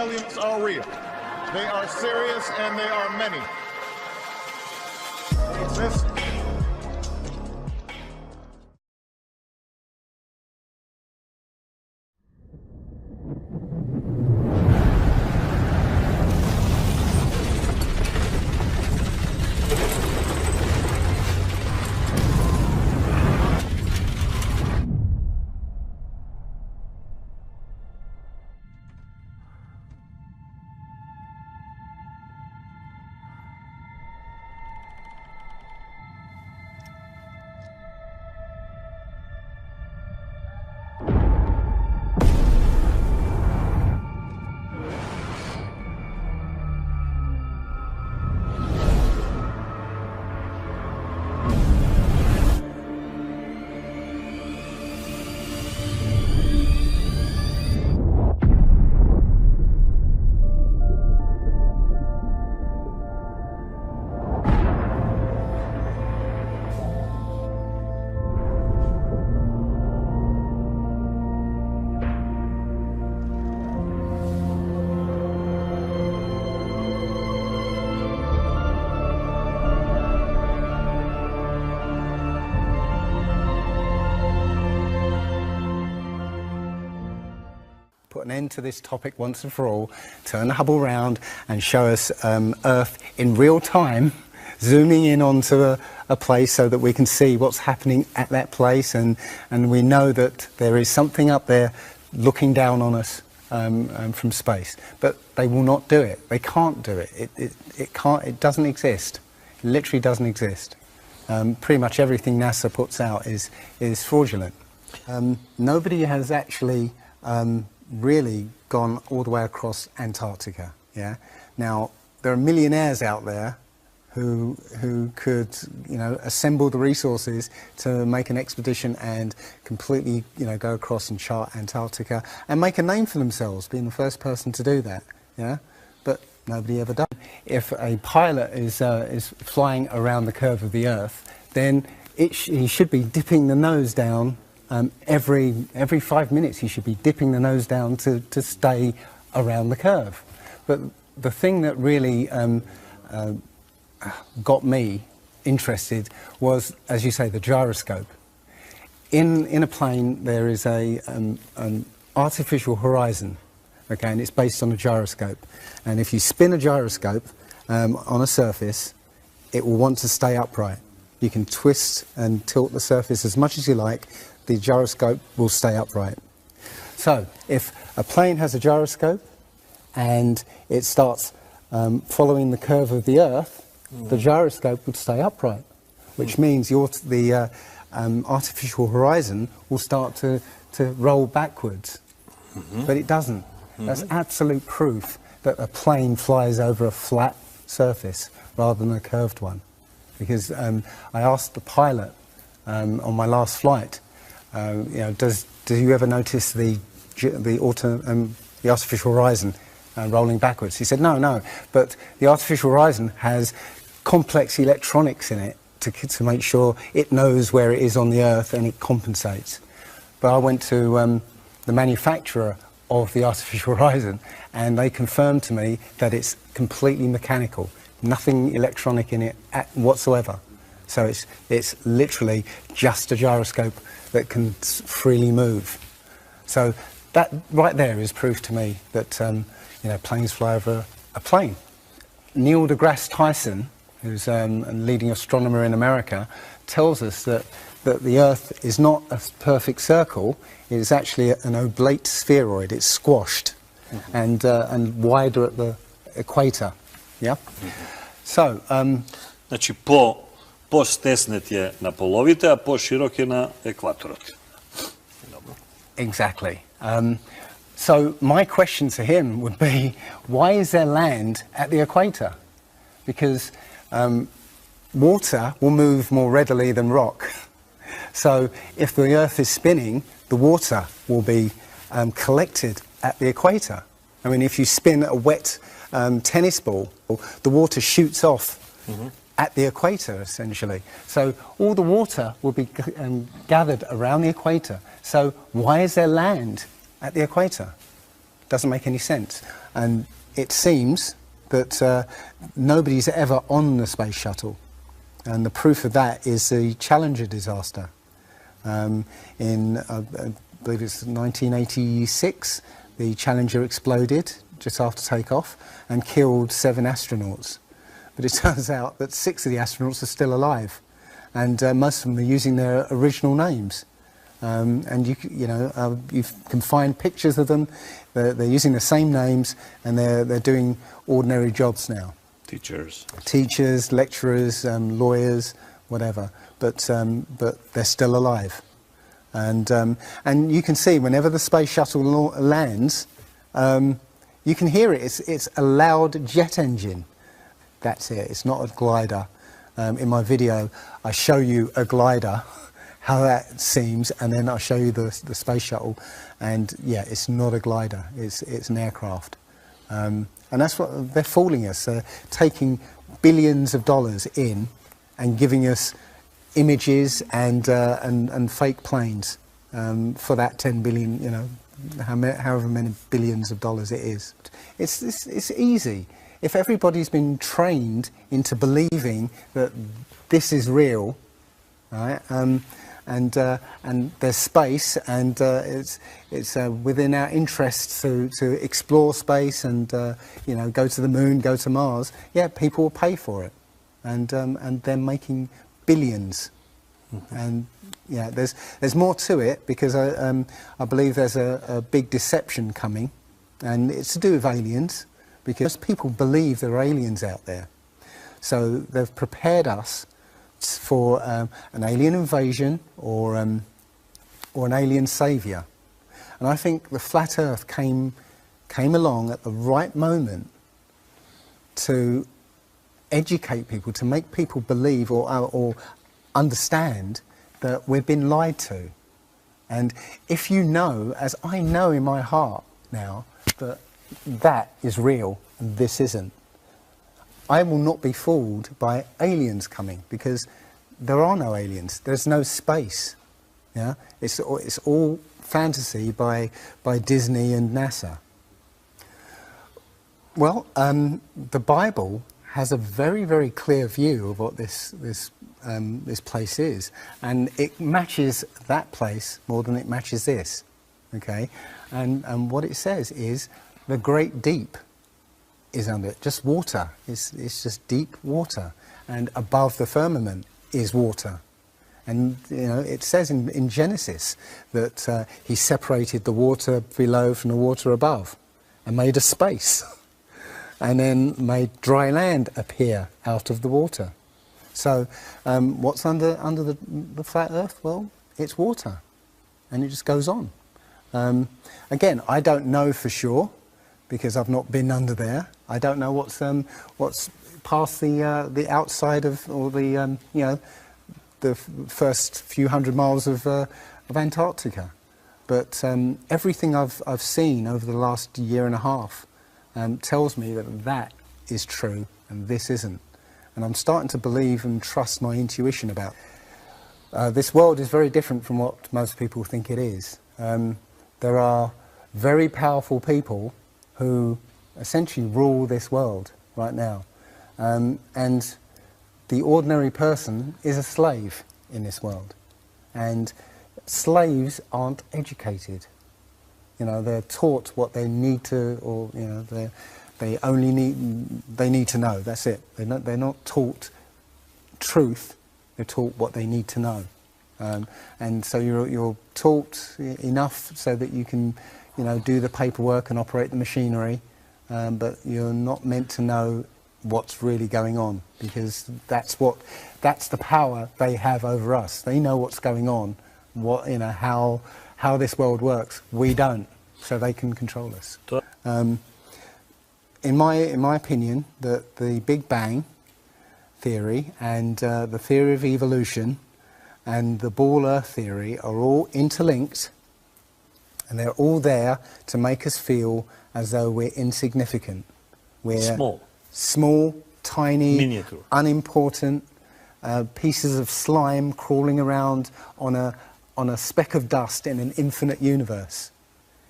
aliens are real. They are serious and they are many. They exist. Put an end to this topic once and for all, turn the Hubble round and show us Earth in real time, zooming in onto a place so that we can see what's happening at that place, and we know that there is something up there looking down on us from space. But they will not do it. They can't do it. It doesn't exist. It literally doesn't exist. Pretty much everything NASA puts out is fraudulent. Nobody has actually really gone all the way across Antarctica. Yeah. Now there are millionaires out there who could, you know, assemble the resources to make an expedition and completely, you know, go across and chart Antarctica and make a name for themselves, being the first person to do that. Yeah. But nobody ever does. If a pilot is flying around the curve of the Earth, then he should be dipping the nose down. Every 5 minutes he should be dipping the nose down to stay around the curve. But the thing that really got me interested was, as you say, the gyroscope. In a plane there is an artificial horizon, okay, and it's based on a gyroscope. And if you spin a gyroscope on a surface, it will want to stay upright. You can twist and tilt the surface as much as you like. The gyroscope will stay upright. So if a plane has a gyroscope and it starts following the curve of the Earth, the gyroscope would stay upright, which means the artificial horizon will start to roll backwards. But it doesn't. That's absolute proof that a plane flies over a flat surface rather than a curved one. Because I asked the pilot on my last flight, you know, do you ever notice the artificial horizon rolling backwards? He said, no, but the artificial horizon has complex electronics in it to make sure it knows where it is on the Earth and it compensates. But I went to the manufacturer of the artificial horizon and they confirmed to me that it's completely mechanical, nothing electronic in it whatsoever. So it's literally just a gyroscope that can freely move. So that right there is proof to me that you know, planes fly over a plane. Neil deGrasse Tyson, who's a leading astronomer in America, tells us that the Earth is not a perfect circle. It is actually an oblate spheroid. It's squashed and wider at the equator. Yeah. So. Znači po stesnet je na polovite, a po širok je na ekvatorat. Exactly. So my question to him would be, why is there land at the equator? Because water will move more readily than rock. So if the Earth is spinning, the water will be collected at the equator. I mean, if you spin a wet tennis ball, the water shoots off at the equator, essentially. So all the water will be gathered around the equator. So why is there land at the equator? Doesn't make any sense. And it seems that nobody's ever on the space shuttle. And the proof of that is the Challenger disaster. In, I believe it's 1986, the Challenger exploded just after takeoff and killed 7 astronauts. But it turns out that 6 of the astronauts are still alive, and most of them are using their original names. And you can find pictures of them. They're using the same names, and they're doing ordinary jobs now. Teachers, lecturers, lawyers, whatever. But they're still alive. And you can see whenever the space shuttle lands, you can hear it. It's a loud jet engine. That's it. It's not a glider. In my video, I show you a glider, how that seems, and then I'll show you the space shuttle. And yeah, it's not a glider. It's an aircraft. And that's what they're fooling us. They're taking billions of dollars in and giving us images and fake planes for that 10 billion, you know, however many billions of dollars it is. It's easy. If everybody's been trained into believing that this is real, right, and there's space, and it's within our interests to explore space and you know, go to the moon, go to Mars, yeah, people will pay for it, and they're making billions. And yeah, there's more to it, because I believe there's a big deception coming, and it's to do with aliens, because people believe there are aliens out there. So they've prepared us for an alien invasion or an alien saviour. And I think the flat Earth came along at the right moment to educate people, to make people believe or understand that we've been lied to. And if you know, as I know in my heart now, that is real and this isn't, I will not be fooled by aliens coming, because there are no aliens. There's no space. Yeah, it's all fantasy by Disney and NASA. Well, the Bible has a very, very clear view of what this place is, and it matches that place more than it matches this. Okay, and what it says is the great deep is under it, just water. It's just deep water, and above the firmament is water. And you know, it says in Genesis that he separated the water below from the water above and made a space, and then made dry land appear out of the water. So what's under the flat Earth? Well, it's water, and it just goes on. Again, I don't know for sure, because I've not been under there. I don't know what's past the outside of, or the you know, the first few hundred miles of Antarctica. But everything I've seen over the last year and a half tells me that is true and this isn't. And I'm starting to believe and trust my intuition about it. This world is very different from what most people think it is. There are very powerful people who essentially rule this world right now. And the ordinary person is a slave in this world. And slaves aren't educated. You know, they're taught what they need to, or you know, they need to know. That's it. They're not taught truth. They're taught what they need to know. And so you're taught enough so that you can, you know, do the paperwork and operate the machinery, but you're not meant to know what's really going on, because that's the power they have over us. They know what's going on, you know, how this world works. We don't, so they can control us. In my opinion, the Big Bang theory and the theory of evolution and the ball Earth theory are all interlinked, and they're all there to make us feel as though we're insignificant. We're small, tiny, miniature, unimportant pieces of slime crawling around on a speck of dust in an infinite universe.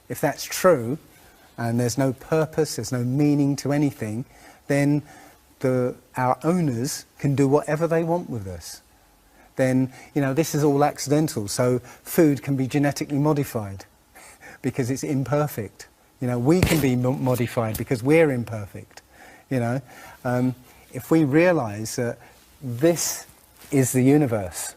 If that's true, and there's no purpose, there's no meaning to anything, then our owners can do whatever they want with us. Then, you know, this is all accidental, so food can be genetically modified because it's imperfect. You know, we can be modified because we're imperfect, you know. If we realise that this is the universe,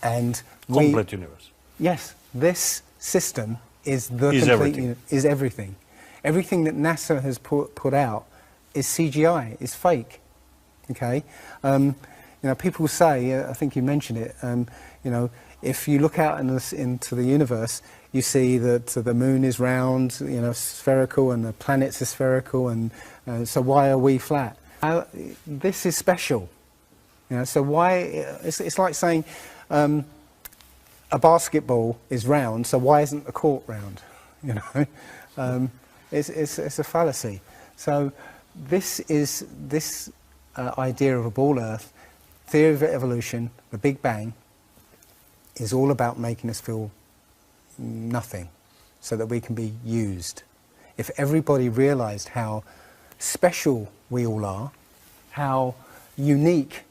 and Complete universe. Yes, this system is the Is complete everything. Is everything. Everything that NASA has put out is CGI, is fake. Okay, you know, people say, I think you mentioned it. You know, if you look out into the universe, you see that the moon is round, you know, spherical, and the planets are spherical, and so why are we flat? This is special. You know, so why? It's like saying a basketball is round, so why isn't the court round? You know, it's a fallacy. So this idea of a ball Earth, theory of evolution, the Big Bang, is all about making us feel nothing, so that we can be used. If everybody realised how special we all are, how unique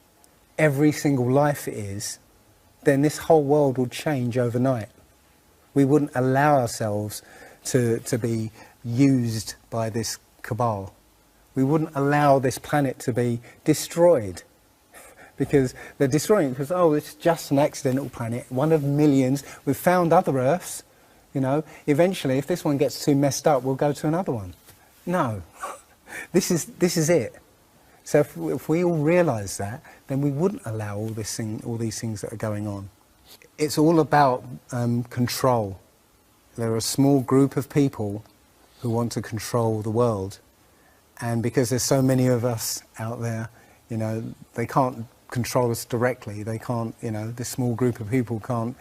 every single life is, then this whole world would change overnight. We wouldn't allow ourselves to be used by this cabal. We wouldn't allow this planet to be destroyed, because they're destroying it because, oh, it's just an accidental planet, one of millions. We've found other Earths, you know. Eventually, if this one gets too messed up, we'll go to another one. No, this is it. So if we all realise that, then we wouldn't allow all these things that are going on. It's all about control. There are a small group of people who want to control the world, and because there's so many of us out there, you know, they can't control us directly. They can't, you know, this small group of people can't,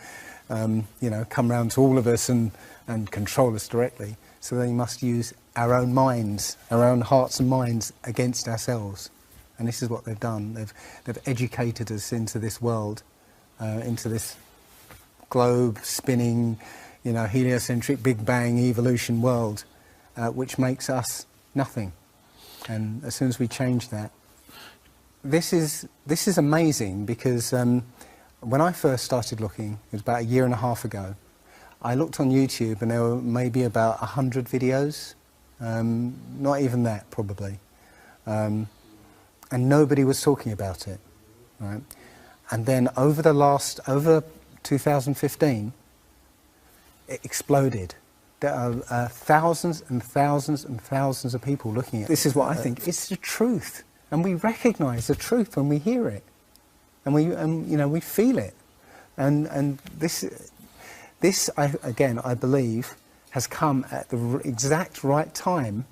you know, come round to all of us and control us directly. So they must use our own minds, our own hearts and minds against ourselves. And this is what they've done. They've educated us into this world, into this globe spinning, you know, heliocentric Big Bang evolution world, which makes us nothing. And as soon as we change that, this is amazing, because when I first started looking, it was about 1.5 years ago, I looked on YouTube and there were maybe about 100 videos, not even that probably, and nobody was talking about it, right? And then over 2015, it exploded. There are thousands and thousands and thousands of people looking at it. This is what I think. It's the truth, and we recognise the truth when we hear it, and you know, we feel it, and this I believe has come at the exact right time,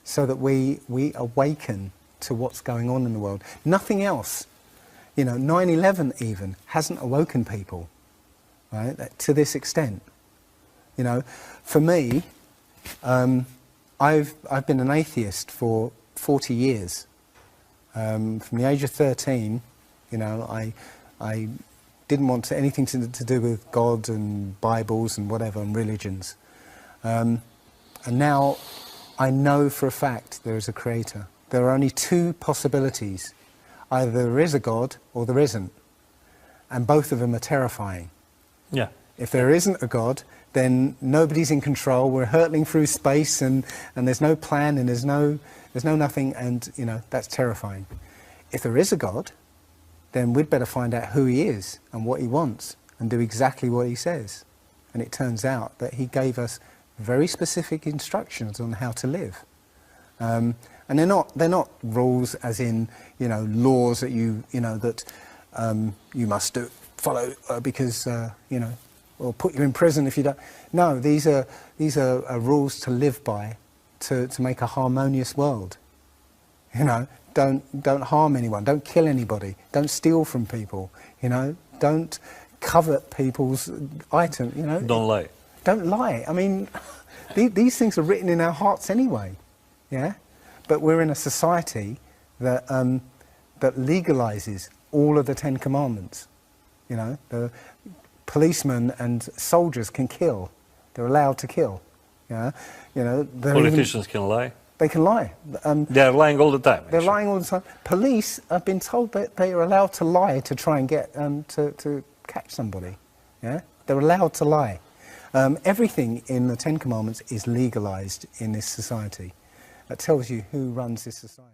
so that we awaken to what's going on in the world. Nothing else, you know, 9/11 even hasn't awoken people, right, to this extent. You know, for me, I've been an atheist for 40 years. From the age of 13, you know, I didn't want anything to do with God and Bibles and whatever, and religions. And now I know for a fact there is a creator. There are only two possibilities. Either there is a God or there isn't. And both of them are terrifying. Yeah. If there isn't a God, then nobody's in control. We're hurtling through space, and there's no plan, and there's no nothing, and you know, that's terrifying. If there is a God, then we'd better find out who he is and what he wants, and do exactly what he says. And it turns out that he gave us very specific instructions on how to live. And they're not rules as in, you know, laws that you must follow because you know, or put you in prison if you don't. No, these are rules to live by, to make a harmonious world. You know, don't harm anyone, don't kill anybody, don't steal from people. You know, don't covet people's items. You know, Don't lie. Don't lie. I mean, these things are written in our hearts anyway. Yeah, but we're in a society that that legalizes all of the 10 Commandments. You know, the policemen and soldiers can kill. They're allowed to kill. Yeah, you know, Politicians can lie. they can lie. They are lying all the time. They're actually. lying all the time. Police have been told that they are allowed to lie to try and get to catch somebody. Yeah, they're allowed to lie. Everything in the Ten Commandments is legalized in this society. That tells you who runs this society.